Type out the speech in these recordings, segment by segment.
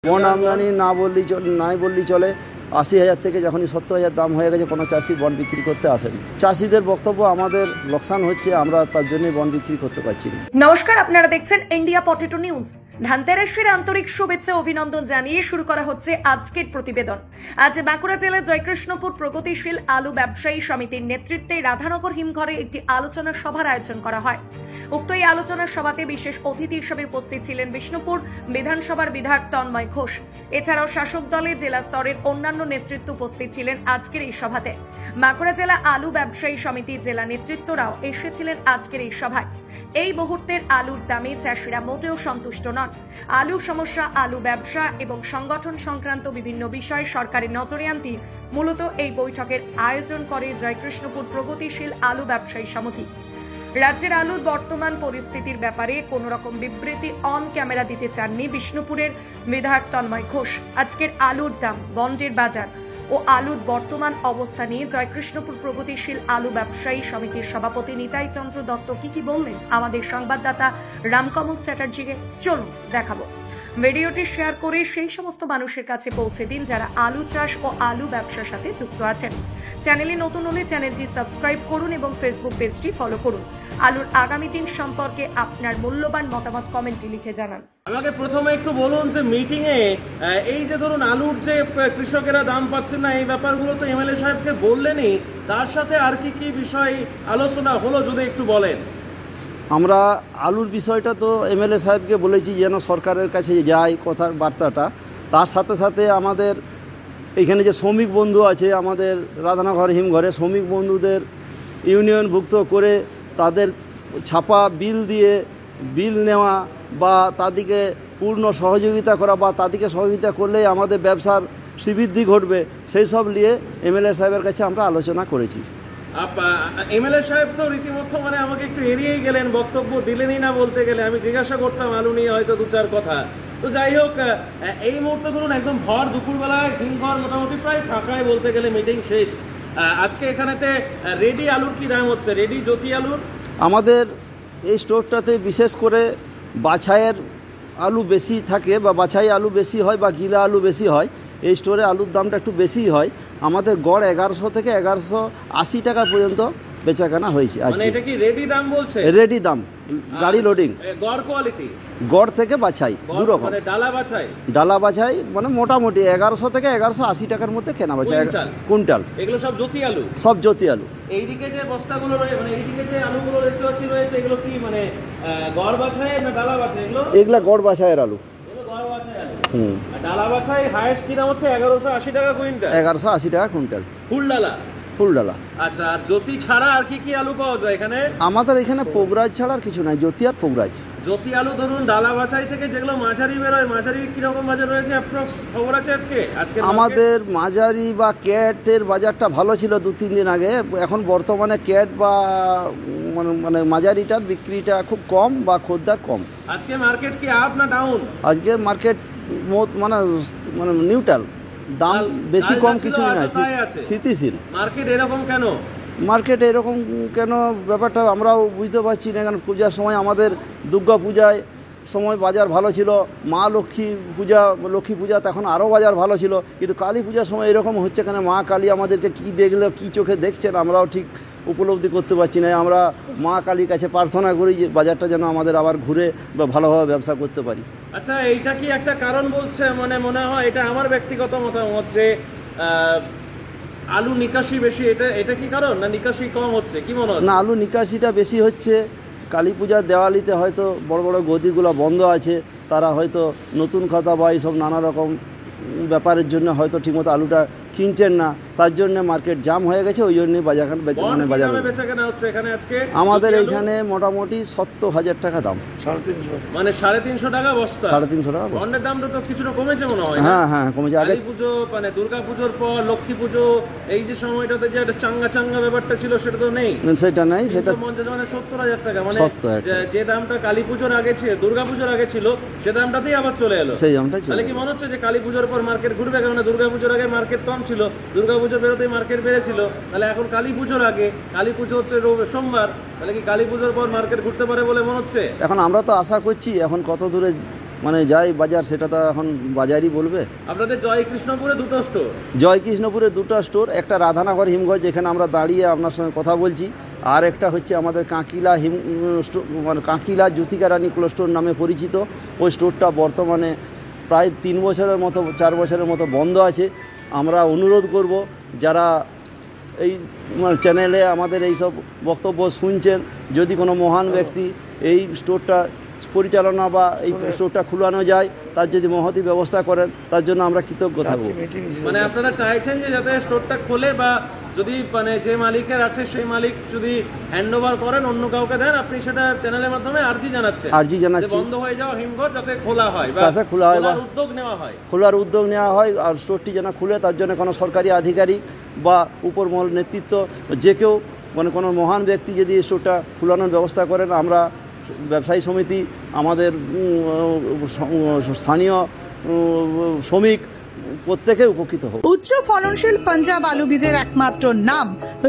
বন আমদানি না বললেই নাই বললেই চলে। 80,000 থেকে যখনই 70,000 দাম হয়ে গেছে কোনো চাষি বন বিক্রি করতে আসেনি। চাষিদের বক্তব্য আমাদের লোকসান হচ্ছে, আমরা তার জন্যই বন বিক্রি করতে পারছি না। নমস্কার, আপনারা দেখছেন ইন্ডিয়া পটেটো নিউজ। ধানতেরাসের আন্তরিক শুভেচ্ছা অভিনন্দন জানিয়ে শুরু করা হচ্ছে আজকের প্রতিবেদন। আজ বাঁকুড়া জেলার জয়কৃষ্ণপুর প্রগতিশীল আলু ব্যবসায়ী সমিতির নেতৃত্বে রাধানগর হিমঘরে একটি আলোচনা সভার আয়োজন করা হয়। উক্ত এই আলোচনা সভাতে বিশেষ অতিথি হিসেবে উপস্থিত ছিলেন বিষ্ণুপুর বিধানসভার বিধায়ক তন্ময় ঘোষ। এছাড়াও শাসক দলে জেলা স্তরের অন্যান্য নেতৃত্ব উপস্থিত ছিলেন আজকের এই সভাতে। বাঁকুড়া জেলা আলু ব্যবসায়ী সমিতির জেলা নেতৃত্বরাও এসেছিলেন আজকের এই সভায়। এই মুহূর্তের আলুর দামে চাষিরা মোটেও সন্তুষ্ট নন। আলু সমস্যা, আলু ব্যবসা এবং সংগঠন সংক্রান্ত বিভিন্ন বিষয় সরকারের নজরে আনতে মূলত এই বৈঠকের আয়োজন করে জয়কৃষ্ণপুর প্রগতিশীল আলু ব্যবসায়ী সমিতি। রাজ্যের আলুর বর্তমান পরিস্থিতির ব্যাপারে কোনো রকম বিবৃতি অন ক্যামেরা দিতে চাননি বিষ্ণুপুরের বিধায়ক তন্ময় ঘোষ। আজকের আলুর দাম, বন্ডের বাজার ও আলুর বর্তমান অবস্থা নিয়ে জয়কৃষ্ণপুর প্রগতিশীল আলু ব্যবসায়ী সমিতির সভাপতি নিতাই চন্দ্র দত্ত কি বললেন আমাদের সংবাদদাতা রামকমল চ্যাটার্জিকে চলুন দেখাবো। ভিডিওটি শেয়ার করে সেই সমস্ত মানুষের কাছে পৌঁছে দিন যারা আলু চাষ ও আলু ব্যবসার সাথে যুক্ত আছেন। চ্যানেলে নতুন হলে চ্যানেলটি সাবস্ক্রাইব করুন এবং ফেসবুক পেজটি ফলো করুন। আলুর আগামী দিন সম্পর্কে আপনার মূল্যবান মতামত কমেন্টে লিখে জানান। আমাকে প্রথমে একটু বলুন যে মিটিং এ এই যে ধরুন আলুর যে কৃষকেরা দাম পাচ্ছেন না, এই ব্যাপারগুলো তো এমএলএ সাহেবকে বললেনই, তার সাথে আর কি কি বিষয় আলোচনা হলো যদি একটু বলেন। আমরা আলুর বিষয়টা তো এমএলএ সাহেবকে বলেছি যেন সরকারের কাছে যায় কথার বার্তাটা। তার সাথে সাথে আমাদের এখানে যে শ্রমিক বন্ধু আছে আমাদের রাধানগর হিমঘরে, শ্রমিক বন্ধুদের ইউনিয়নভুক্ত করে তাদের ছাপা বিল দিয়ে বিল নেওয়া বা তাদেরকে পূর্ণ সহযোগিতা করা বা তাদেরকে সহযোগিতা করলেই আমাদের ব্যবসার শ্রীবৃদ্ধি ঘটবে, সেই সব নিয়ে এমএলএ সাহেবের কাছে আমরা আলোচনা করেছি। এমএলএ সাহেব তো রীতিমতো আমাকে একটু এড়িয়েই গেলেন, বক্তব্য দিলেনই না বলতে গেলে। আমি জিজ্ঞাসা করতাম আলু নিয়ে হয়তো দু চার কথা। তো যাই হোক, এই মুহূর্তে ধরুন একদম ভর দুপুরবেলায় হিমঘর মোটামুটি প্রায় ফাঁকায় বলতে গেলে, মিটিং শেষ। আজকে এখানেতে রেডি আলুর কি দাম হচ্ছে, রেডি জ্যোতি আলুর? আমাদের এই স্টোরটাতে বিশেষ করে বাছাইয়ের আলু বেশি থাকে বা বাছাই আলু বেশি হয় বা গিলা আলু বেশি হয়। এই স্টোরে আলুর দামটা একটু বেশি হয়। আমাদের গড় 1100 থেকে 1180 টাকা পর্যন্ত বেচাকেনা হয়েছে। এটা কি রেডি দাম বলছে? রেডি দাম, গাড়ি লোডিং। গড় কোয়ালিটি? গড় থেকে বাছাই দুরকম। ডালা বাছাই? ডালা বাছাই মোটামুটি 1100 থেকে 1180 টাকার মধ্যে কেনা বেচা। কুইন্টাল। এগুলো সব জ্যোতি আলু? সব জ্যোতি আলু। এইদিকে যে বস্তাগুলো রয়েছে, এইদিকে যে আলুগুলো দেখতে পাচ্ছি রয়েছে, এগুলো কি গড় বাছাই না ডালা বাছাই? এগুলা গড় বাছাইয়ের আলু। ডালা বাছাই হাইয়েস্ট কি দাম হচ্ছে? 1180 টাকা কুইন্টাল। 1180 টাকা কুইন্টাল ফুল ডালা? ফুল ডালা। আচ্ছা, আর জ্যোতি ছাড়া আর কি কি আলু পাওয়া যায় এখানে? আমাদের এখানে পোগরাজ ছাড়া আর কিছু নাই, জ্যোতি আর পোগরাজ। জ্যোতি আলু ধরুন ডালা বাছাই থেকে যেগুলো মাঝারি বেরোয়, মাঝারি কিরকম বাজার রয়েছে অ্যাপ্রক্স খবর আছে আজকে? আমাদের মাঝারি বা ক্যাটের বাজারটা ভালো ছিল 2-3 দিন আগে। এখন বর্তমানে ক্যাট বা মানে মাঝারিটার বিক্রিটা খুব কম বা খদ্দের কম। আজকে মার্কেট কি আপ না ডাউন? আজকে মার্কেট মানে নিউট্রাল, দাম বেশি কম কিছু না, স্থিতিশীল। মার্কেট এরকম কেন? মার্কেট এরকম কেন ব্যাপারটা আমরাও বুঝতে পারছি না। কারণ পূজার সময়, আমাদের দুর্গা পূজায় সময় বাজার ভালো ছিল, মা লক্ষ্মী পূজা তখন আরও বাজার ভালো ছিল। কিন্তু কালী পূজার সময় এরকম হচ্ছে কেন? মা কালী আমাদেরকে কি দেখলে, কি চোখে দেখছেন আমরাও ঠিক উপলব্ধি করতে পারছি না। আমরা মা কালীর কাছে প্রার্থনা করি যে বাজারটা যেন আমাদের আবার ঘুরে বা ভালোভাবে ব্যবসা করতে পারি। আচ্ছা, এইটা কি একটা কারণ বলছে? মনে হয় এটা আমার ব্যক্তিগত মতামত যে আলু নিকাশি বেশি, এটা কি কারণ? না নিকাশি কম হচ্ছে, কি মনে হয়? না, আলু নিকাশিটা বেশি হচ্ছে। কালী পূজার দেওয়ালিতে হয়তো বড় বড় গদিগুলো বন্ধ আছে, তারা হয়তো নতুন খাতা বা এইসব নানা রকম ব্যাপারের জন্য হয়তো ঠিকমতো আলুটা কিনছেন না, তার জন্য মার্কেট জাম হয়ে গেছে। ওই জন্যই বাজার আমাদের এইখানে মোটামুটি 70,000 টাকা দাম। 350 টাকা বস্তা? 350 টাকা বস্তা। বন্ডের দামটা তো কিছুটা কমেছে মনে হয়? হ্যাঁ কমেছে। আগে পুজো দুর্গা পুজোর পর লক্ষ্মী পুজো, এই যে সময়টাতে যে একটা চাঙ্গা ব্যাপারটা ছিল সেটা তো নেই। সেটা নাই, সেটা 70,000 টাকা। যে দামটা কালী পুজোর আগে ছিল, দুর্গা পুজোর আগে ছিল, সে দামটাতেই আবার চলে এলো। সেই দামটা তাহলে কি মনে হচ্ছে যে কালী পুজোর পর মার্কেট ঘুরবে? কারণ দুর্গা পুজোর আগে মার্কেট কম ছিল, দুর্গা পুজো বেরোতেই মার্কেট বেড়েছিল। তাহলে এখন কালী পুজোর আগে, কালী পুজো হচ্ছে সোমবার, তাহলে কি কালী পুজোর পর মার্কেট ঘুরতে পারে বলে মনে হচ্ছে? এখন আমরা তো আশা করছি, এখন কত দূরে মানে যাই বাজার সেটা তো এখন বাজারই বলবে। আপনাদের জয়কৃষ্ণপুরে দুটো স্টোর, জয়কৃষ্ণপুরে দুটো স্টোর, একটা রাধানগর হিমঘর যেখানে আমরা দাঁড়িয়ে আপনার সঙ্গে কথা বলছি, আর একটা হচ্ছে আমাদের কাঁকিলা মানে কাঁকিলা জ্যোতিকা রানী ক্লোথ স্টোর নামে পরিচিত। ওই স্টোরটা বর্তমানে প্রায় 3 বছরের মতো 4 বছরের মতো বন্ধ আছে। আমরা অনুরোধ করব যারা এই চ্যানেলে আমাদের এই সব বক্তব্য শুনছেন, যদি কোনো মহান ব্যক্তি এই স্টোরটা পরিচালনা বা এই স্টোরটা খুলানো যায়, তার যদি মহতি ব্যবস্থা করেন, তার জন্য আমরা কৃতজ্ঞ থাকব। মানে আপনারা চাইছেন যে যাতে স্টোরটা খোলে, বা যদি মানে যে মালিকের আছে সেই মালিক যদি হ্যান্ডওভার করেন, অন্য কাউকে দেন, আপনি সেটা চ্যানেলের মাধ্যমে আর্জি জানাচ্ছি বন্ধ হয়ে যাওয়া হিমঘর যাতে খোলা হয় বা উদ্যোগ নেওয়া হয়, খোলার উদ্যোগ নেওয়া হয়। আর স্টোরটি যেন খুলে, তার জন্য কোনো সরকারি আধিকারিক বা উপরমহল নেতৃত্ব যে কেউ, মানে কোনো মহান ব্যক্তি যদি স্টোরটা খোলানোর ব্যবস্থা করেন, আমরা ব্যবসায়ী সমিতি, আমাদের স্থানীয় শ্রমিক প্রত্যেকে উপকৃত হোক। উচ্চ ফলনশীল পাঞ্জাব আলু বীজের একমাত্র নাম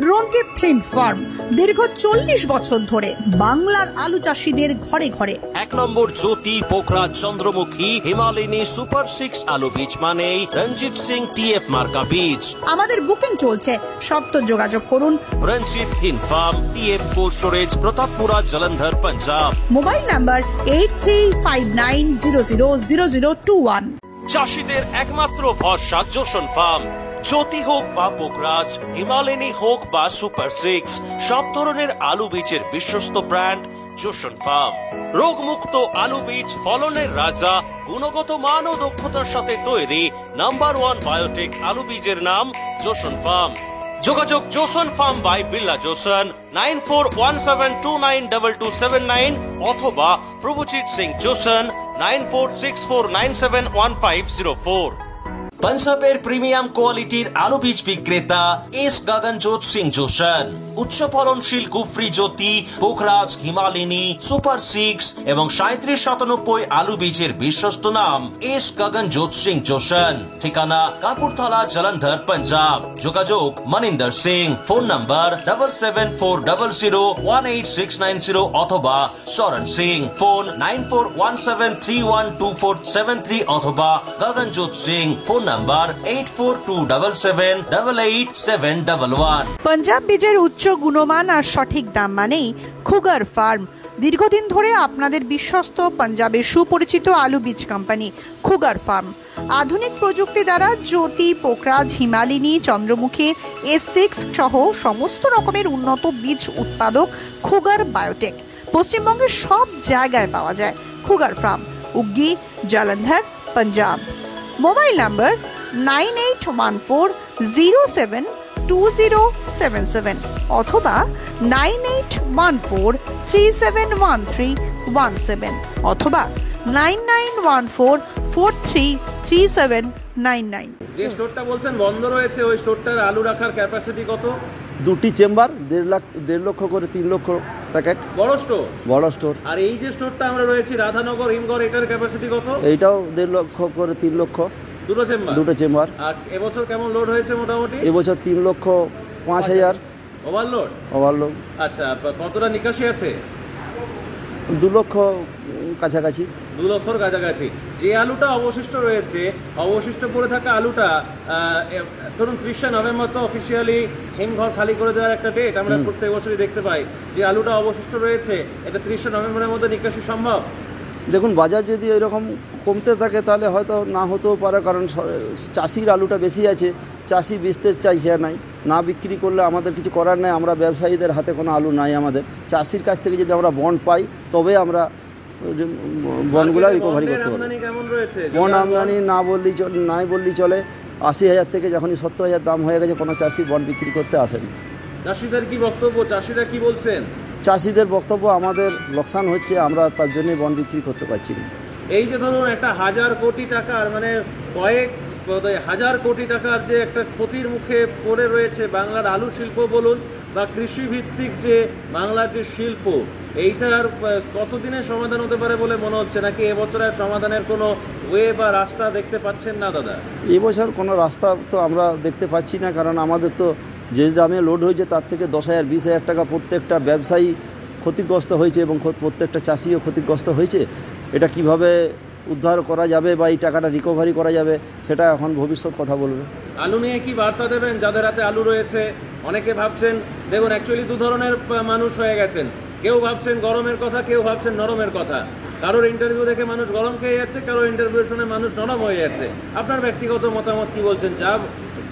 রঞ্জিত থিন ফার্ম। দীর্ঘ 40 বছর ধরে বাংলার আলু চাষীদের ঘরে ঘরে। 1 নম্বর জ্যোতি পোখরাজ চন্দ্রমুখী হিমালয়নী সুপার 6 আলু বীজ মানেই রঞ্জিত সিং টিএফ মার্কা বীজ। আমাদের বুকিং চলছে, সত্ত্বর যোগাযোগ করুন। রঞ্জিত থিন farm, TF cold storage, Pratappura, Jalandhar, Punjab. Mobile number 8359000021। চাষীদের একমাত্র ভরসা জোসন ফার্ম। জ্যোতি হোক বা পোখরাজ, হিমালয়নী হোক বা সুপার 6, সব ধরনের আলু বীজের বিশ্বস্ত ব্র্যান্ড জোসন ফার্ম। রোগমুক্ত আলু বীজ, ফলনের রাজা, গুণগত মান ও দক্ষতার সাথে তৈরি নাম্বার 1 বায়োটেক আলু বীজের নাম জোসন ফার্ম। যোগাযোগ Joseon farm by Billah Joseon 9417292279 অথবা প্রভুজিৎ সিং জোসন 9464971504। পাঞ্জাবের প্রিমিয়াম কোয়ালিটির আলু বীজ বিক্রেতা এস গগনজোৎ সিং জোসন। উচ্চ ফলনশীল গুফরি জ্যোতি, পোখরাজ, হিমালয়নী, সুপার 6 এবং 3797 আলু বীজের বিশ্বস্ত নাম এস গগনজোৎ সিং জোসন। ঠিকানা কাপুরথালা, জলন্ধর, পাঞ্জাব। যোগাযোগ মনিন্দর সিং। ফোন নাম্বার 7740018690 অথবা সরণ সিং। ফোন 9417312473 অথবা গগনজোৎ সিং। Phone number 8427788711। পাঞ্জাব বীজের উচ্চ গুণমান আর সঠিক দাম মানেই খুগার ফার্ম। দীর্ঘদিন ধরে আপনাদের বিশ্বস্ত পাঞ্জাবের সুপরিচিত আলু বীজ কোম্পানি খুগার ফার্ম। আধুনিক প্রযুক্তি দ্বারা জ্যোতি, পোখরাজ, হিমালয়নী, চন্দ্রমুখী, S6 সহ সমস্ত রকমের উন্নত বীজ উৎপাদক খুগার বায়োটেক পশ্চিমবঙ্গের সব জায়গায় পাওয়া যায়। Khugar farm, Uggi, Jalandhar, Punjab. Mobile number 9814072077 অথবা 9814371317 অথবা 9914433799। যে স্টোরটা বলছেন বন্ধ রয়েছে, ওই স্টোরটার আলু রাখার ক্যাপাসিটি কত? 2টি চেম্বার, 1.5 লক্ষ করে 3 লক্ষ প্যাকেট। বড় স্টোর? বড় স্টোর। আর এই যে স্টোরটা আমরা রয়েছি রাধানগর হিমঘর, এটার ক্যাপাসিটি কত? এইটাও 1.5 লক্ষ করে 3 লক্ষ। দুটো চেম্বার। আর এবছর কেমন লোড হয়েছে মোটামুটি? এবছর 3,05,000 ওভারলোড। আচ্ছা, কতটা নিকাশি আছে? 2 লক্ষ কাছাকাছি। 2 লক্ষর কাছাকাছি। যে আলুটা অবশিষ্ট রয়েছে, অবশিষ্ট পড়ে থাকা আলুটা ধরুন 30শে নভেম্বর তো অফিসিয়ালি হিমঘর খালি করে দেওয়ার একটা ডেট আমরা প্রত্যেক বছরই দেখতে পাই। যে আলুটা অবশিষ্ট রয়েছে, এটা 30শে নভেম্বরের মধ্যে নিকাশি সম্ভব? দেখুন, বাজার যদি এরকম কমতে থাকে তাহলে হয়তো না হতেও পারে, কারণ চাষির আলুটা বেশি আছে, চাষি বেচতে চাইছে না বিক্রি করলে আমাদের কিছু করার নেই। আমরা ব্যবসায়ীদের হাতে কোনো আলু নাই আমাদের। চাষির কাছ থেকে যদি আমরা বন্ড পাই তবে আমরা বন্ডগুলো রিকভারি করতে পারবো। বন্ড আমদানি নাই বললেই চলে। 80,000 থেকে যখনই 70,000 দাম হয়ে গেছে, কোনো চাষি বন্ড বিক্রি করতে আসেনি। চাষিদের কি বক্তব্য? চাষিরা কি বলছেন? চাষিদের বক্তব্য, আমাদের লোকসান হচ্ছে, আমরা তার জন্যই বন্ড বিক্রি করতে পারছি না। এই যে ধরুন একটা 1000 কোটি টাকার, মানে কয়েক 1000 কোটি টাকার যে একটা ক্ষতির মুখে পড়ে রয়েছে বাংলার আলু শিল্প বলুন বা কৃষি ভিত্তিক যে বাংলার যে শিল্প, এইটার কতদিনের সমাধান হতে পারে বলে মনে হচ্ছে, নাকি এবছরের সমাধানের কোনো ওয়ে বা রাস্তা দেখতে পাচ্ছেন না দাদা? এবছর কোনো রাস্তা তো আমরা দেখতে পাচ্ছি না, কারণ আমাদের তো যে দামে লোড হয়েছে তার থেকে 10,000 20,000 টাকা প্রত্যেকটা ব্যবসায়ী ক্ষতিগ্রস্ত হয়েছে এবং প্রত্যেকটা চাষিও ক্ষতিগ্রস্ত হয়েছে। এটা কিভাবে উদ্ধার করা যাবে বা এই টাকাটা রিকভারি করা যাবে সেটা এখন ভবিষ্যৎ কথা বলবে। আলু নিয়ে কি বার্তা দেবেন যাদের হাতে আলু রয়েছে? অনেকে ভাবছেন, দেখুন অ্যাকচুয়ালি দু ধরনের মানুষ হয়ে গেছেন, কেউ ভাবছেন গরমের কথা, কেউ ভাবছেন নরমের কথা। কারোর ইন্টারভিউ দেখে মানুষ গরম খেয়ে যাচ্ছে, কারোর ইন্টারভিউ শুনে মানুষ নরম হয়ে যাচ্ছে। আপনার ব্যক্তিগত মতামত কি বলছেন?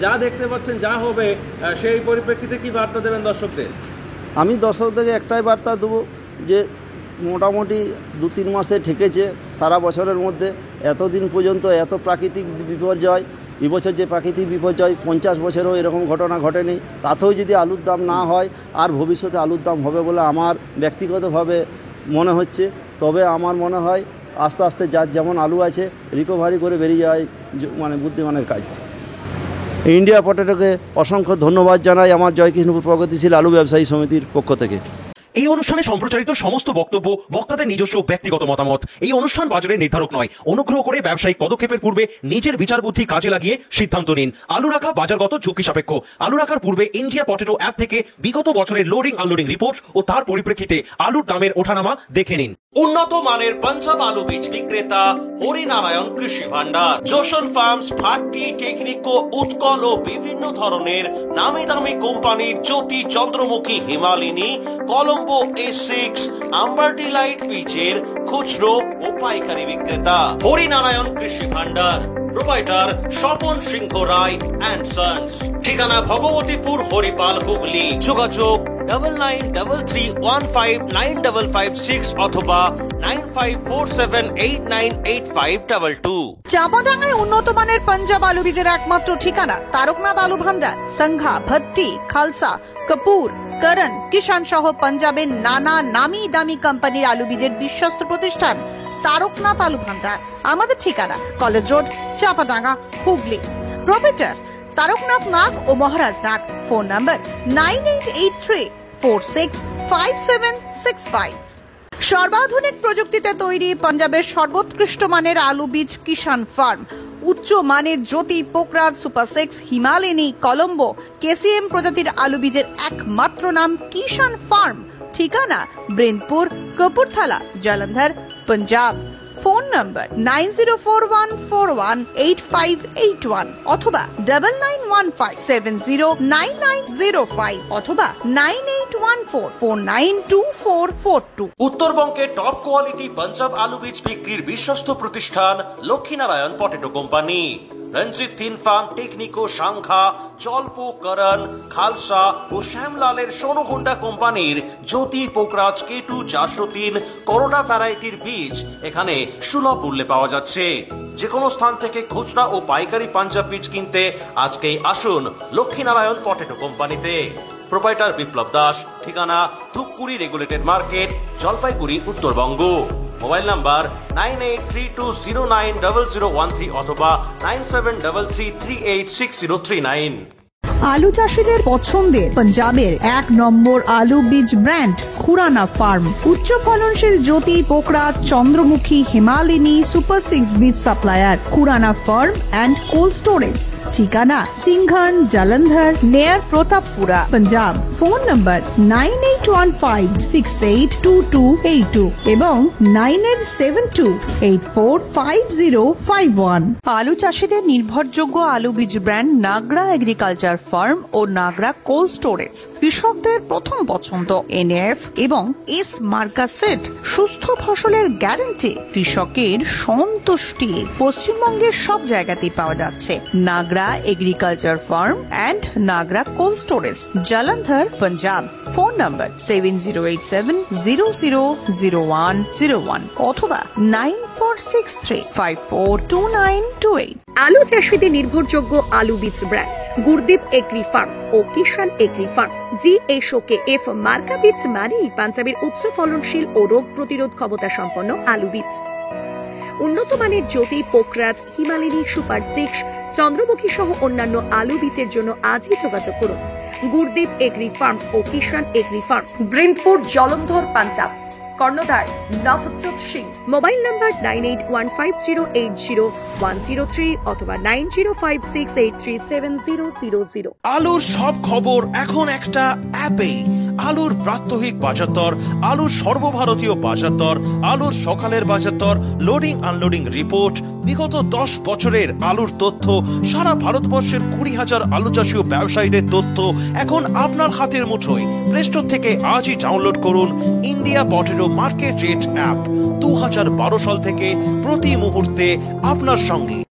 যা দেখতে পাচ্ছেন, যা হবে, সেই পরিপ্রেক্ষিতে কি বার্তা দেবেন দর্শকদের? আমি দর্শকদেরকে একটাই বার্তা দেবো যে মোটামুটি 2-3 মাসে ঠেকেছে সারা বছরের মধ্যে। এতদিন পর্যন্ত এত প্রাকৃতিক বিপর্যয়, এবছর যে প্রাকৃতিক বিপর্যয় 50 বছরেও এরকম ঘটনা ঘটেনি। তাতেও যদি আলুর দাম না হয়, আর ভবিষ্যতে আলুর দাম হবে বলে আমার ব্যক্তিগতভাবে মনে হচ্ছে। তবে আমার মনে হয় আস্তে আস্তে যার যেমন আলু আছে রিকভারি করে বেরিয়ে যাওয়াই মানে বুদ্ধিমানের কাজ। ইন্ডিয়া পটেটোকে অসংখ্য ধন্যবাদ জানাই আমার জয়কৃষ্ণপুর প্রগতিশীল আলু ব্যবসায়ী সমিতির পক্ষ থেকে। এই অনুষ্ঠানে সম্প্রচারিত সমস্ত বক্তব্য বক্তাদের নিজস্ব ব্যক্তিগত মতামত। এই অনুষ্ঠান বাজারের নির্ধারক নয়। অনুগ্রহ করে ব্যবসায়িক পদক্ষেপের পূর্বে নিজের বিচার বুদ্ধি কাজে লাগিয়ে সিদ্ধান্ত নিন। আলু রাখা বাজারগত ঝুঁকি সাপেক্ষ। আলু রাখার পূর্বে ইন্ডিয়া পটেটো অ্যাপ থেকে বিগত বছরের লোডিং আনলোডিং রিপোর্ট ও তার পরিপ্রেক্ষিতে আলুর দামের ওঠানামা দেখে নিন। উন্নত মানের পাঞ্জাব আলু বীজ বিক্রেতা হরিনারায়ণ কৃষি ভান্ডার, জোশন ফার্মস, ভাট্টি, টেকনিকো, উৎকল ও বিভিন্ন ধরনের নামি দামি কোম্পানির জ্যোতি, চন্দ্রমুখী, হিমালিনী, কলম্বো A6, আম্বারটি লাইট বীজের খুচরো ও পাইকারি বিক্রেতা Harinarayan Krishi Bhandar. Proprietor Swapan Singha Roy and sons. ঠিকানা ভগবতীপুর, হরিপাল, হুগলি। যোগাযোগ 9933159556 অথবা 9547898522। চাঁপাডাঙ্গায় উন্নত মানের পাঞ্জাব আলু বীজের একমাত্র ঠিকানা তারকনাথ আলু ভান্ডার। সংঘা, ভট্টি, খালসা, কাপুর, করণ, কিষান সহ পাঞ্জাবের নানা নামি দামি কোম্পানির আলু বীজের বিশ্বস্ত প্রতিষ্ঠান তারকনাথ আলু ভান্ডার। আমাদের ঠিকানা college road, Champadanga, Hooghly. Proprietor Taraknath Nag ও মহারাজ নাগ। Phone number 9883465765। সর্বাধুনিক প্রযুক্তিতে তৈরি পাঞ্জাবের সর্বোৎকৃষ্ট মানের আলু বীজ কিষান ফার্ম। উচ্চ মানের জ্যোতি, পোকরাজ, সুপার 6, হিমালিনী, কলম্বো, কেসিএম প্রজাতির আলু বীজের একমাত্র নাম কিষান ফার্ম। ঠিকানা ব্রিন্দপুর, কপুরথালা, জলন্ধর, পাঞ্জাব। ফোন নাম্বার 9041418581 অথবা 9915709905 অথবা 9814492442। উত্তরবঙ্গের টপ কোয়ালিটি পাঞ্জাব আলু বীজ বিক্রির বিশ্বস্ত প্রতিষ্ঠান লক্ষ্মীনারায়ণ পটেটো কোম্পানি। রঞ্জিত 3 ফার্ম, টেকনিকো, সংঘা, জলপো, করণ, খালসা ও শ্যামলালের সোনো হোন্ডা কোম্পানির জ্যোতি, পোকরাজ, কেটু, 403, করোনা ভ্যারাইটির বীজ এখানে সুলভ মূল্যে পাওয়া যাচ্ছে। যে কোনো স্থান থেকে খুচরা ও পাইকারি পাঞ্জাব বীজ কিনতে আজকেই আসুন লক্ষ্মীনারায়ণ পটেটো কোম্পানিতে। প্রোপাইটার বিপ্লব দাস। ঠিকানা Dhupguri regulated market, Jalpaiguri, Uttarbanga. Mobile number 9832090013 অথবা 9733386039। আলু চাষীদের পছন্দের পাঞ্জাবের 1 নম্বর আলু বীজ ব্র্যান্ড খুরানা ফার্ম। উচ্চ ফলনশীল জ্যোতি, পোকরাজ, চন্দ্রমুখী, হিমালিনী, সুপার 6 বীজ supplier Khurana farm and cold storage. ঠিকানা সিংঘান, জলন্ধর, নেয়ার প্রতাপপুরা, পাঞ্জাব। ফোন নম্বর 9815682282 এবং 9872845051। আলু চাষীদের নির্ভরযোগ্য আলু বীজ ব্র্যান্ড নাগরা এগ্রিকালচার ফার্ম ও নাগরা কোল্ড স্টোরেজ। কৃষকদের প্রথম পছন্দ এনএফ এবং এস মার্কা সেট। সুস্থ ফসলের গ্যারান্টি, কৃষকের সন্তুষ্টি। পশ্চিমবঙ্গের সব জায়গাতেই পাওয়া যাচ্ছে Nagra agriculture farm and Nagra cold storage, Jalandhar, Punjab. Phone number 7087000101 অথবা 9463542928। আলু চাষীদের নির্ভরযোগ্য আলু বীজ ব্র্যান্ড গুরদীপ এগ্রি ফার্ম ও কিষান এগ্রি ফার্ম। GSOKF মার্কা বীজ মানেই পাঞ্জাবের উচ্চ ফলনশীল ও রোগ প্রতিরোধ ক্ষমতা সম্পন্ন আলু বীজ। উন্নত মানের জ্যোতি, পোকরাজ, হিমালিনী, সুপার 6, চন্দ্রমুখী সহ অন্যান্য আলু বীজের জন্য আজই যোগাযোগ করুন গুরদীপ এগ্রি ফার্ম ও কিষান এগ্রি ফার্ম, ব্রিন্দপুর, জলন্ধর, পাঞ্জাব। কর্ণধার নভজ্যোৎ সিং। মোবাইল নাম্বার 9815080103 অথবা 9056837000। আলুর সব খবর এখন একটা অ্যাপেই। আলুর প্রাত্যহিক বাজার দর, আলুর সর্বভারতীয় বাজার দর, আলুর সকালের বাজার দর, লোডিং আনলোডিং রিপোর্ট, বিগত 10 বছরের আলুর তথ্য, সারা ভারতবর্ষের 20,000 আলু চাষী ও ব্যবসায়ীদের তথ্য এখন আপনার হাতের মুঠোয়। প্লে স্টোর থেকে আজই ডাউনলোড করুন India potato market rate app. 2012 সাল থেকে প্রতি মুহূর্তে আপনার সঙ্গে।